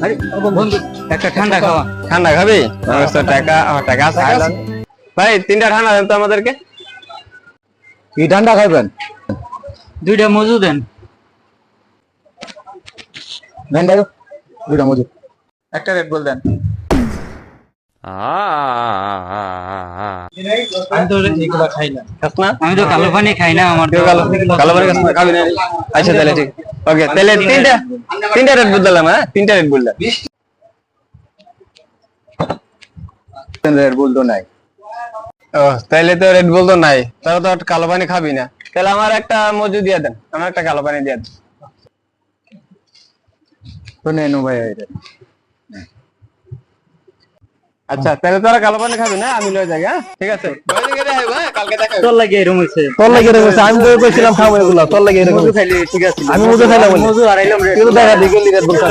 আরে বন্ধু একটা ঠান্ডা খাওয়া। ঠান্ডা খাবি? টাকা টাকা আছে খাইলাম। ভাই 3টা ঠান্ডা দেন তো আমাদেরকে। কি ঠান্ডা খাইবেন? 2টা মজু দেন। দেন দাও, দুইটা মজুদ। একটা রেড বল দেন। আমি তো এগুলা খাই না। খাস না? আমি তো কালো পানি খাই না। আমার কেউ কালো কালো পানি খাস না? খাবি না? আচ্ছা তাহলে ঠিক। ওকে তাহলে 3টা রেড বুল দিলাম। হ্যাঁ 3টা রেড বুল। রেড বুল তো নাই। ও তাহলে তো রেড বুল তো নাই, তাহলে তো আর কালো পানি খাবি না। তাহলে আমার একটা মজু দিয়ে দেন, আমার একটা কালো পানি দিয়ে দেন। তো নেন ভাই এটা। আচ্ছা তাহলে তোরা কালো পানি খাবি না, আমি লয়ে যাই। হ্যাঁ ঠিক আছে, কালকে দেখা হবে। তোর লাগে এরকম হইছে। তোর লাগে এরকম আমি তো কইছিলাম খাবো এগুলা, তোর লাগে এরকম। মজু খাইলে ঠিক আছে। আমি মজু খাইলাম। মজু আড়াইলাম রেড। তুই তো দেখা দিকে রেড বুল খা।